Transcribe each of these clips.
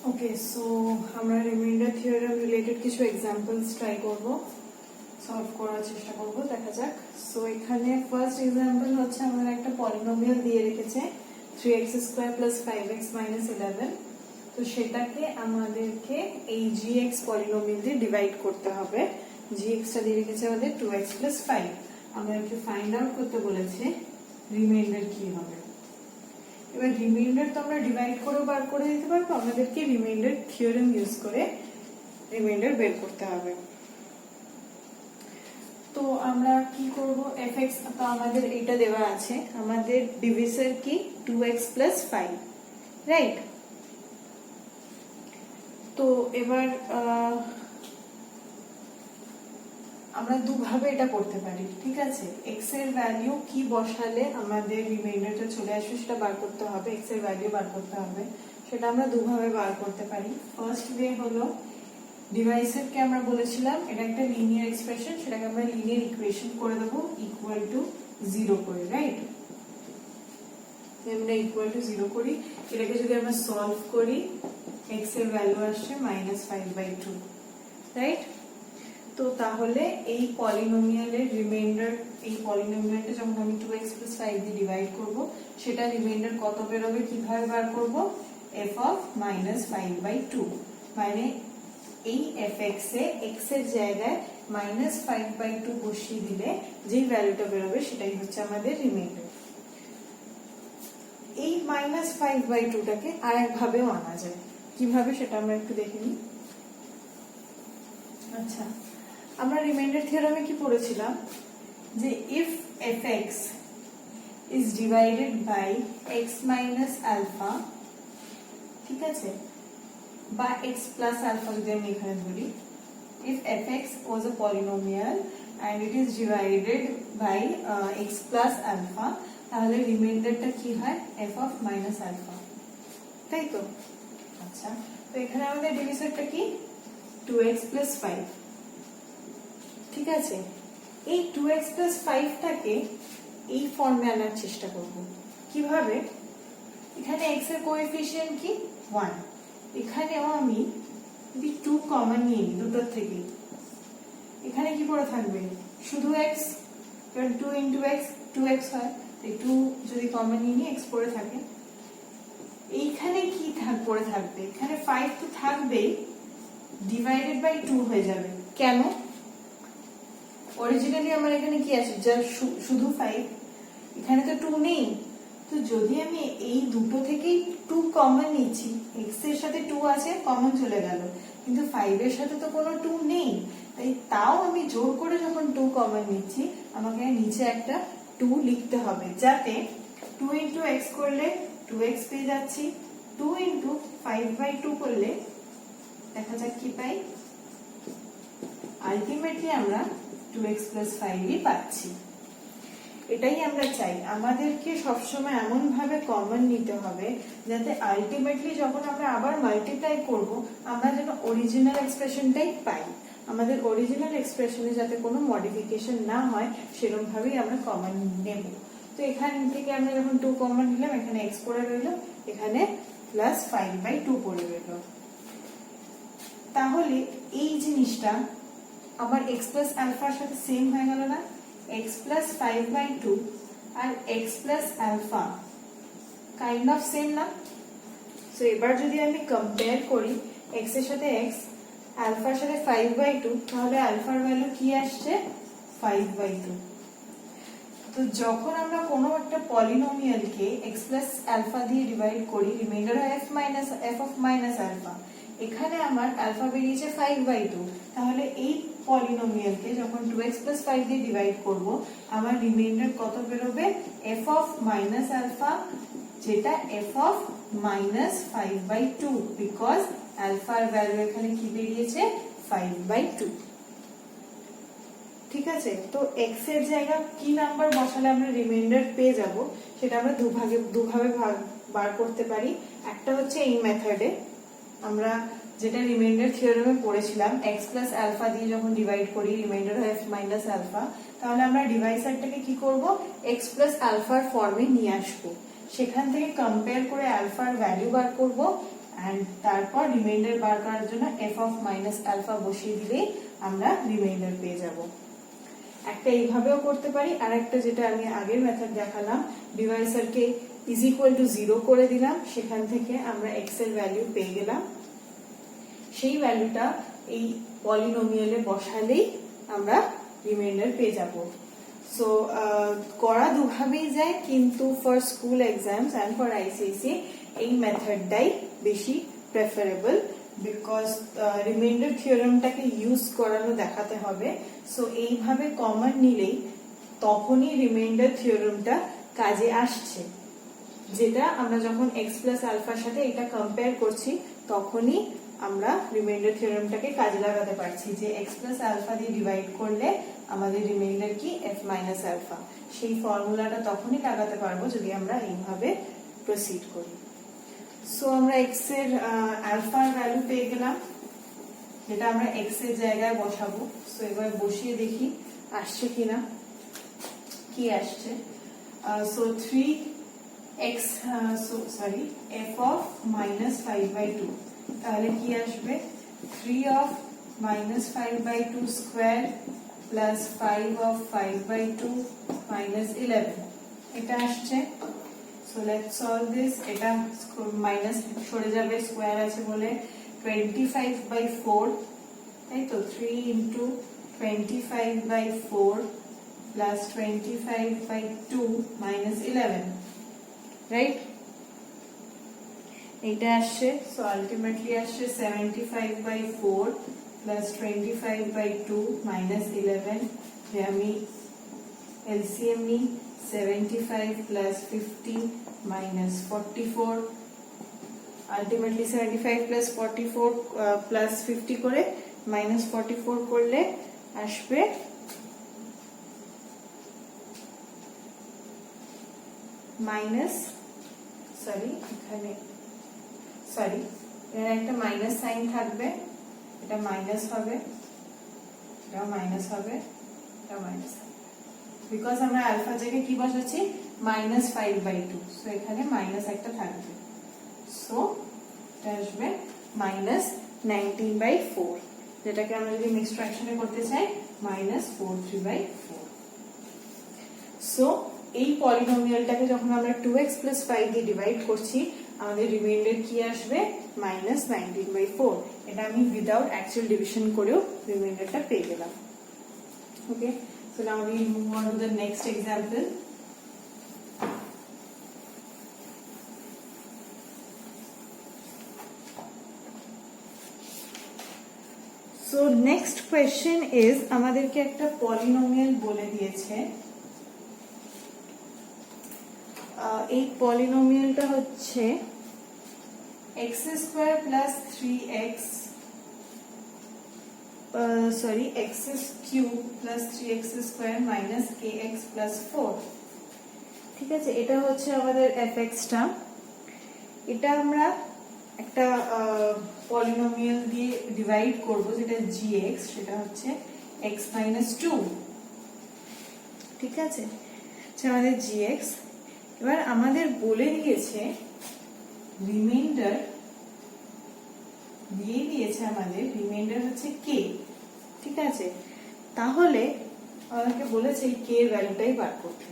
ওকে, so আমরা reminder theorem related কিছু examples try করব, সলভ করার চেষ্টা করব, দেখা যাক। সো এখানে ফার্স্ট এক্সাম্পল হচ্ছে আমাদের একটা পলিনোমিয়াল দিয়ে রেখেছে 3x² + 5x - 11। তো সেটাকে আমাদেরকে এই gx পলিনোমিয়াল দিয়ে ডিভাইড করতে হবে। gx টা দিয়ে রেখেছে আমাদের 2x + 5। আমাদেরকে ফাইন্ড আউট করতে বলেছে রিমাইন্ডার কি হবে। এবার রিমাইন্ডার তো আমরা ডিভাইড করে বার করে দিতে পারবো, আমাদেরকে রিমাইন্ডার থিওরেম ইউজ করে রিমাইন্ডার বের করতে হবে। তো আমরা কি করব, fx তো আমাদের এটা দেওয়া আছে, আমাদের ডিভিসর কি 2x + 5, রাইট? তো এবার আমরা দুভাবে এটা করতে পারি, ঠিক আছে? x এর ভ্যালু কি বসালে আমাদের রিমাইন্ডারটা চলে আসবে সেটা বার করতে হবে, x এর ভ্যালু বার করতে হবে। সেটা আমরা দুভাবে বার করতে পারি। ফার্স্ট ওয়ে হলো ডিভাইসেরকে আমরা বলেছিলাম এটা একটা লিনিয়ার এক্সপ্রেশন, সেটাকে আমরা লিনিয়ার ইকুয়েশন করে দেবো ইকুয়াল টু 0 করে, রাইট? আমরা ইকুয়াল টু 0 করি, এটাকে যদি আমরা সলভ করি x এর ভ্যালু আসছে -5/2, রাইট? তো তাহলে এই পলিনোমিয়ালের রিমাইন্ডার, এই পলিনোমিয়ালটা যখন আমি 2x + 5 দিয়ে ডিভাইড করব, সেটা রিমাইন্ডার কত বের হবে কিভাবে বার করব, f of -5/2, মানে এই fx এ x এর জায়গায় -5/2 বসিয়ে দিলে যে ভ্যালুটা বের হবে সেটাই হচ্ছে আমাদের রিমাইন্ডার। এই -5/2 টাকে আরেক ভাবেও আনা যায়, কিভাবে সেটা আমরা একটু দেখে নিই। আচ্ছা, আমরা রিমাইন্ডার থিওরেমে কি পড়েছিলাম যে if fx is divided by x minus alpha, ঠিক আছে, বা x plus alpha যদি আমি এখানে ধরি, if fx was a polynomial and it is divided by x plus alpha, তাহলে রিমাইন্ডারটা কি হয় f of minus alpha, তাই তো? আচ্ছা, তো এখানে আমাদের ডিভিসরটা কি 2x + 5, ঠিক আছে? এই 2x + 5 টাকে এই ফর্মে আনার চেষ্টা করব। কিভাবে? এখানে x এর কোএফিসিয়েন্ট কি 1, এখানেও আমি যদি 2 কমন নিই দুটোর থেকে, এখানে কি পড়ে থাকবে শুধু x, কারণ 2 * x 2x হয়, তাই 2 যদি কমন নিই x পড়ে থাকে। এইখানে কি পড়ে থাকবে, এখানে 5 তো থাকবেই, ডিভাইডেড বাই 2 হয়ে যাবে। কেন? অরিজিনালি আমার এখানে কি আছে, যা শুধু 5, এখানে তো 2 নেই। তো যদি আমি এই দুটো থেকেই 2 কমন নিচ্ছি, x এর সাথে 2 আছে, কমন চলে গেল, কিন্তু 5 এর সাথে তো কোনো 2 নেই, তাই তাও আমি জোর করে যখন 2 কমন নিচ্ছি, আমাকে নিচে একটা 2 লিখতে হবে, যাতে 2 * x করলে 2x পেয়ে যাচ্ছি, 2 * 5/2 করলে দেখা যাক কি পাই, আলটিমেটলি আমরা 2x + 5ই পাচ্ছি। এটাই আমরা চাই, আমাদেরকে সবসময় এমন ভাবে কমন নিতে হবে যাতে আলটিমেটলি যখন আমরা আবার মাল্টিপ্লাই করব, আমরা যেন অরিজিনাল এক্সপ্রেশনটাই পাই, আমাদের অরিজিনাল এক্সপ্রেশনে যাতে কোনো মডিফিকেশন না হয় সেরকম ভাবেই আমরা কমন নেব। তো এখান থেকে আমরা যখন 2 কমন নিলাম, এখানে x পড়ে রইল, এখানে +5/2 পড়ে রইল। তাহলে এই জিনিসটা আমার x + আলফার সাথে সেম হয়ে গেল না, x + 5/2 আর x + alpha kind of same না? সো এবার যদি আমি কম্পেয়ার করি x এর সাথে x, আলফার সাথে 5/2, তাহলে আলফার ভ্যালু কি আসছে 5/2। তো যখন আমরা কোনো একটা পলিনোমিয়ালকে x + আলফা দিয়ে ডিভাইড করি, রিমাইন্ডার হয় f of minus alpha, এখানে আমার আলফা বেরিয়েছে 5/2, তাহলে এই পলিনোমিয়ালকে যখন 2x + 5 দিয়ে ডিভাইড করব, আমার রিমাইন্ডার কত বেরোবে, f of minus alpha, যেটা f of -5/2, বিকজ আলফার ভ্যালু এখানে কি বেরিয়েছে 5/2, ঠিক আছে? তো x এর জায়গা কি নাম্বার বসালে আমরা রিমাইন্ডার পেয়ে যাব, সেটা আমরা দুভাবে বার করতে পারি। একটা হচ্ছে এই মেথডে, আমরা যেটা রিমাইন্ডার থিওরেমে পড়েছিলাম, x + আলফা দিয়ে যখন ডিভাইড করি, রিমাইন্ডার হয় f - আলফা, তাহলে আমরা ডিভাইসারটাকে কি করব, x + আলফার ফর্মে নিয়ে আসব, সেখান থেকে কম্পেয়ার করে আলফার ভ্যালু বার করব, অ্যান্ড তারপর রিমাইন্ডার বার করার জন্য এফ অফ মাইনাস আলফা বসিয়ে দিলেই আমরা রিমাইন্ডার পেয়ে যাব। একটা এইভাবেও করতে পারি, আর একটা যেটা আমি আগের মেথড দেখালাম, ডিভাইসারকে ইজ ইকুয়াল টু 0 করে দিলাম, সেখান থেকে আমরা এক্স এর ভ্যালু পেয়ে গেলাম। সেই ভ্যালুটা এই পলিনোমিয়ালে বসালেই আমরা রিমাইন্ডার পেয়ে যাব। সো করা দুভাবেই যায়, কিন্তু for school exams and for ICSE এই মেথডটাই বেশি প্রেফারেবল, বিকজ রিমাইন্ডার থিওরেমটাকে ইউজ করানো দেখাতে হবে। সো এইভাবে কমন নিলেই তখনই রিমাইন্ডার থিওরেমটা কাজে আসছে, যেটা আমরা যখন এক্স প্লাস আলফার সাথে এটা কম্পেয়ার করছি তখনই আমরা রিমাইন্ডার থিওরেমটাকে কাজে লাগাতে পারছি, যে এক্স প্লাস আলফা দিয়ে ডিভাইড করলে আমাদের রিমাইন্ডার কি এফ মাইনাস আলফা। সেই ফর্মুলাটা তখনই লাগাতে পারবো যদি আমরা এইভাবে প্রসিড করি। সো আমরা এক্স এর আলফার ভ্যালু পেয়ে গেলাম, যেটা আমরা এক্স এর জায়গায় বসাবো। সো এবার বসিয়ে দেখি আসছে কিনা, কি আসছে। So 3x sorry f of minus 5/2, তাহলে কি আসবে 3 of minus 5/2 square plus 5 of 5/2 minus 11, এটা আসছে। So let's solve this. এটা মাইনাস সরে যাবে, স্কোয়ার আছে বলে 25/4, তাই তো 3 into 25/4 plus 25/2 minus 11, right? এটা আসছে। সো আলটিমেটলি আসছে 75/4 plus 25/2 minus 11, যে আমি এলসিএম নিই 75 plus 50 minus 44, ultimately 75 plus 44 plus 50 করে minus 44 করলে আসবে মাইনাস, সরি এখানে সরি এখানে একটা মাইনাস সাইন থাকবে, এটা মাইনাস হবে, এটা মাইনাস হবে, এটা মাইনাস হবে, বিকজ আমরা আলফা জায়গায় কি বসাচ্ছি মাইনাস 5/2, সো এখানে মাইনাস একটা থাকবে। সো এটা আসবে মাইনাস 19/4, যেটাকে আমরা যদি মিক্সড ফ্র্যাকশনে করতে চাই মাইনাস 43/4। সো এই পলিনোমিয়ালটাকে যখন আমরা 2x plus 5 দিয়ে ডিভাইড করছি, আমাদের রিমাইন্ডার কি আসবে মাইনাস 19/4। এটা আমি উইদাউট অ্যাকচুয়াল ডিভিশন করেও রিমাইন্ডারটা পেয়ে গেলাম। Okay, so now we move on to the next example. So next question is, আমাদেরকে একটা পলিনোমিয়াল বলে দিয়েছে। এই পলিনোমিয়ালটা হচ্ছে x square plus 3x sorry x cube plus 3x square minus kx plus 4। ঠিক আছে, এটা হচ্ছে আমাদের fx টা। এটা আমরা একটা পলিনোমিয়াল দিয়ে ডিভাইড করব, যেটা gx, সেটা হচ্ছে x মাইনাস 2। ঠিক আছে, আমাদের gx। এবার আমাদের বলে দিয়েছে রিমাইন্ডার, দিয়ে দিয়েছে আমাদের রিমাইন্ডার হচ্ছে k। ঠিক আছে, তাহলে আমাদেরকে বলেছে k এর ভ্যালুটাই বার করতে।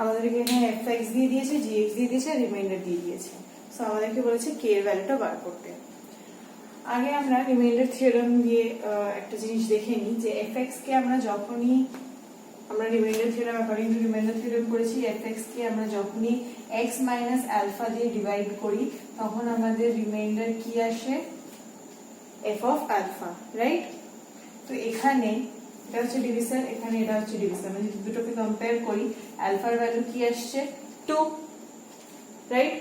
আমাদেরকে এখানে fx দিয়ে দিয়েছে, gx দিয়ে দিয়েছে, রিমাইন্ডার দিয়ে দিয়েছে। সো আমাদেরকে বলেছে k এর ভ্যালুটা বার করতে। আগে আমরা রিমাইন্ডার থিওরেম দিয়ে একটা জিনিস দেখে নিই, যে fx কে আমরা যখনই আমরা reminder theorem according to reminder theorem করেছি, fx কে আমরা যখনই x মাইনাস আলফা দিয়ে ডিভাইড করি তখন আমাদের রিমাইন্ডার কি আসে f অফ আলফা, রাইট? তো এখানে এটা হচ্ছে ডিভিশন, এখানে এটা হচ্ছে ডিভিশন। আমরা যদি দুটোকে কম্পেয়ার করি, আলফার ভ্যালু কি আসছে 2, রাইট?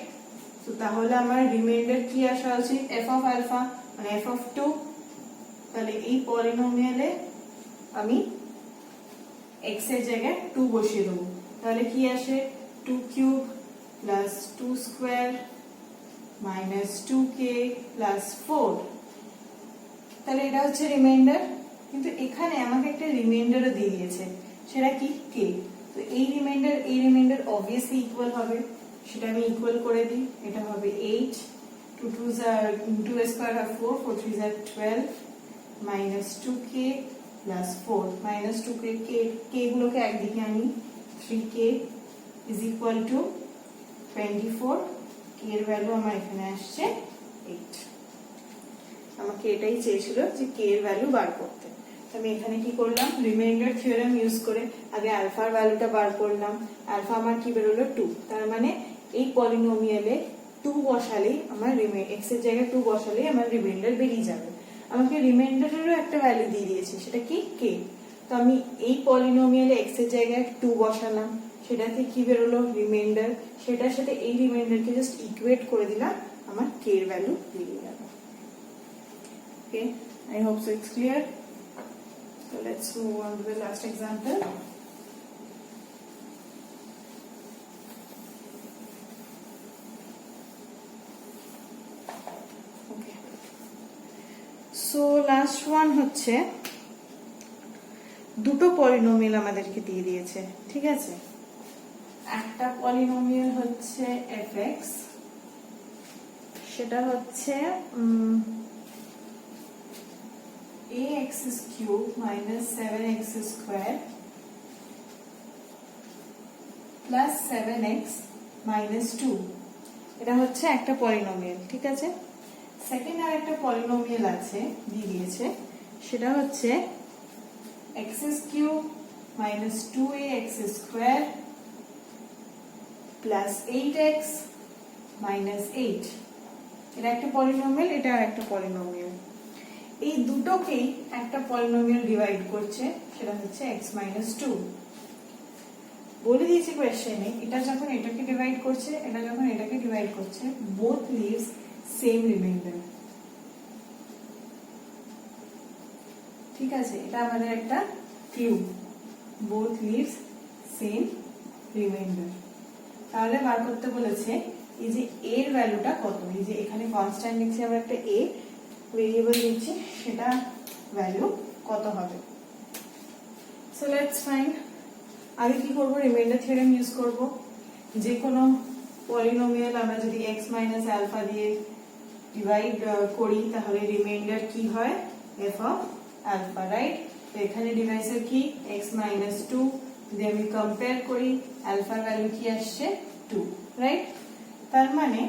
তো তাহলে আমার রিমাইন্ডার কি আসা উচিত f অফ আলফা মানে f অফ 2। তাহলে এই পলিনোমিয়ালে আমি x এর জায়গায় 2 বসিয়ে দেবো, তাহলে কি আসে 2 cube plus 2 square minus 2k plus 4। তাহলে এটা হচ্ছে রিমাইন্ডার, কিন্তু এখানে আমাকে একটা রিমাইন্ডারও দিয়ে দিয়েছে, সেটা কি k। তো এই রিমাইন্ডার অবভিয়াসলি ইকুয়াল হবে, সেটা আমি ইকুয়াল করে দিই। এটা হবে 8, 2 2s are 2 square are 4, 4 3s are 12 minus 2k plus 4 minus 2k k গুলোকে একদিকে আনি 3k is equal to 24 k এর ভ্যালু আমার এখানে আসছে 8 আমাকে এটাই চেয়েছিল যে k এর ভ্যালু বার করতে আমি এখানে কি করলাম রিমাইন্ডার থিওরেম ইউজ করে আগে আলফার ভ্যালুটা বার করলাম আলফা আমার কি বের হলো 2 তার মানে এই পলিনোমিয়ালে 2 বসালেই আমার x এর জায়গায় 2 বসালেই আমার রিমাইন্ডার বেরিয়ে যাবে আমাকে রিমাইন্ডারেরও একটা ভ্যালু দিয়ে দিয়েছে সেটা কি k তো আমি এই পলিনোমিয়ালে x এর জায়গায় 2 বসালাম সেটাতে কি বের হলো রিমাইন্ডার সেটার সাথে এই রিমাইন্ডারকে জাস্ট ইকুয়েট করে দিলাম আমার k এর ভ্যালু বেরিয়ে গেল ওকে I hope so it's clear. So let's move on to the last example. Okay. So last one হচ্ছে দুটো পলিনোমিয়াল আমাদেরকে দিয়ে দিয়েছে ঠিক আছে একটা পলিনোমিয়াল হচ্ছে fx সেটা হচ্ছে ax cube minus 7x square plus 7x minus 2 এটা হচ্ছে একটা পলিনোমিয়াল ঠিক আছে সেকেন্ড আর একটা পলিনোমিয়াল আছে দিয়ে দিয়েছে সেটা হচ্ছে x cube minus 2ax square plus 8x minus 8 এটা একটা পলিনোমিয়াল এটা আর একটা পলিনোমিয়াল এই দুটোকেই একটা পলিনোমিয়াল ডিভাইড করছে সেটা হচ্ছে x - 2 বলে দিয়েছে কোশ্চেনে এটা যখন এটাকে ডিভাইড করছে এটা যখন এটাকে ডিভাইড করছে both leaves same remainder ঠিক আছে এটা আমাদের একটা clue both leaves same remainder তাহলে বার করতে বলেছে এই যে a এর ভ্যালুটা কত এই যে এখানে কনস্ট্যান্ট লিখছি আমরা একটা a ভেরিয়েবল নিচ্ছি সেটা ভ্যালু কত হবে সো লেটস ফাইন্ড আগে কি করব রিমাইন্ডার থিওরেম ইউজ করব যে কোনো পলিনোমিয়াল আমরা যদি x - আলফা দিয়ে ডিভাইড করি তাহলে রিমাইন্ডার কি হয় f অফ আলফা রাইট তো এখানে ডিভাইসের কি x - 2 যদি আমি কম্পেয়ার করি আলফার ভ্যালু কি আসছে 2 রাইট তার মানে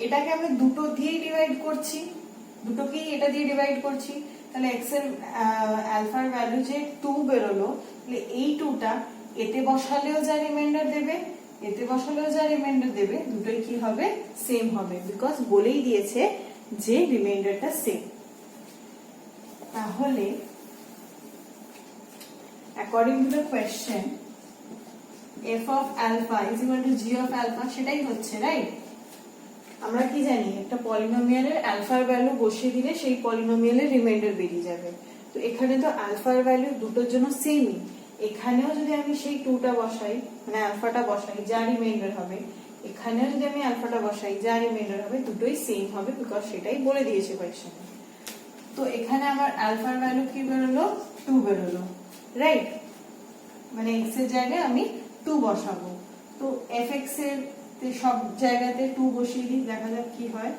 এটাকে আমরা দুটো দিয়ে ডিভাইড করছি দুটোকেই এটা দিয়ে ডিভাইড করছি তাহলে x এর আলফার ভ্যালু যে 2 বেরোলো তাহলে এই 2টা এতে বসালেও যা রিমাইন্ডার দেবে এতে বসালেও যা রিমাইন্ডার দেবে দুটোই কি হবে সেম হবে বিকজ বলেই দিয়েছে যে রিমাইন্ডারটা সেম তাহলে according to the question f of alpha is equal to g of alpha সেটাই হচ্ছে রাইট আমরা কি জানি একটা পলিনোমিয়ালের আলফার ভ্যালু বসিয়ে দিলে সেই পলিনোমিয়ালের রিমাইন্ডার বেরিয়ে যাবে তো এখানে তো আলফার ভ্যালু দুটোর জন্য সেমই এখানেও যদি আমি সেই 2টা বসাই মানে আলফাটা বসাই যা রিমাইন্ডার হবে এখানেও যদি আমি আলফাটা বসাই যা রিমাইন্ডার হবে দুটোই সেম হবে বিকজ সেটাই বলে দিয়েছে কোশ্চেনে তো এখানে আমার আলফার ভ্যালু কি বেরোলো 2 বেরোলো রাইট মানে x এর জায়গায় আমি 2 বসাবো তো fx এর সব জায়গাতে 2 বসিয়ে দিই দেখা যাক কি হয়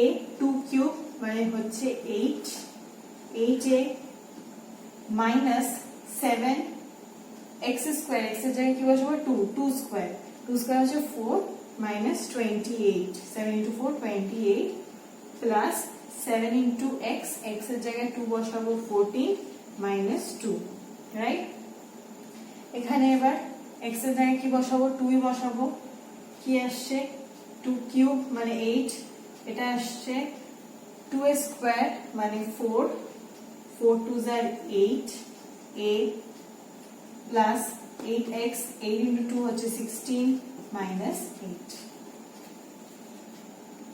a 2 কিউব মানে হচ্ছে 8 8a minus 7 x square x এর জায়গায় কি বসাবো 2 2 স্কয়ার 2 স্কয়ার হচ্ছে 4 minus 28 7 into 4 28 plus 7 into x x এর জায়গায় 2 বসাবো 14 minus 2 রাইট এখানে এবার x এর জায়গায় কি বসাবো 2 বসাবো কি আসছে 2 কিউব মানে 8 এটা আসছে 2 স্কয়ার মানে 4 4 2s are 8 a plus 8x 8 into 2 হচ্ছে 16 minus 8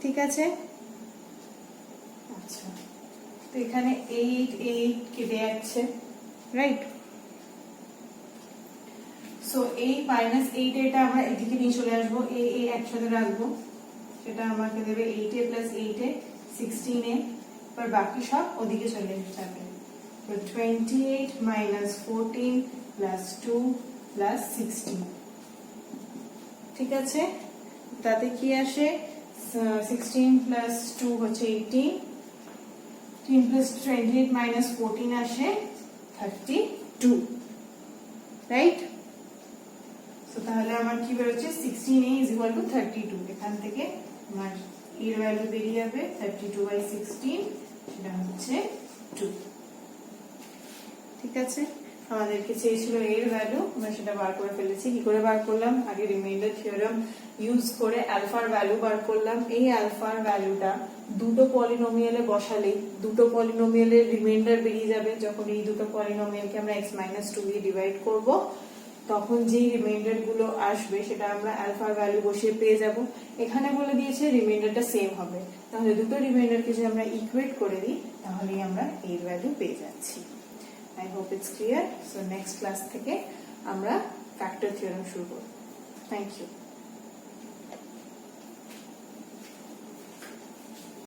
ঠিক আছে আচ্ছা তো এখানে 8 8 কেটে যাচ্ছে রাইট সো 8 minus 8 এটা আমরা এদিকে নিয়ে চলে আসবো a a একসাথে রাখবো সেটা আমাকে দেবে 8a plus 8a 16a আর বাকি সব ওদিকে চলে যাবে তো 28 minus 14 plus 2 plus 16 ঠিক আছে তাতে কি আসে 16 প্লাস 2 হচ্ছে 18, 10 প্লাস 28 মাইনাস 14 আসে 32, রাইট? সো তাহলে আমার কি বেরোচ্ছে 16a ইজ ইকুয়াল টু 32। এখান থেকে আমার এর ভ্যালু বেরিয়ে যাবে 32/16, সেটা হচ্ছে 2। ঠিক আছে, আমাদেরকে চেয়েছিল এর ভ্যালু, আমরা সেটা বার করে ফেলেছি। কি করে বার করলাম? আগে রিমাইন্ডার থিওরেম ইউজ করে আলফার ভ্যালু বার করলাম। এই আলফার ভ্যালুটা দুটো পলিনোমিয়ালে বসালেই দুটো পলিনোমিয়ালের রিমাইন্ডার বেরিয়ে যাবে। যখন এই দুটো পলিনোমিয়ালকে আমরা x-2 দিয়ে ডিভাইড করব, তখন যেই রিমাইন্ডার গুলো আসবে সেটা আমরা আলফার ভ্যালু বসিয়ে পেয়ে যাব। এখানে বলে দিয়েছে রিমাইন্ডারটা সেম হবে, তাহলে দুটো রিমাইন্ডারকে যদি আমরা ইকুয়েট করে দিই তাহলেই আমরা এর ভ্যালু পেয়ে যাচ্ছি। I hope it's clear. So next class থেকে আমরা factor theorem শুরু করব। Thank you.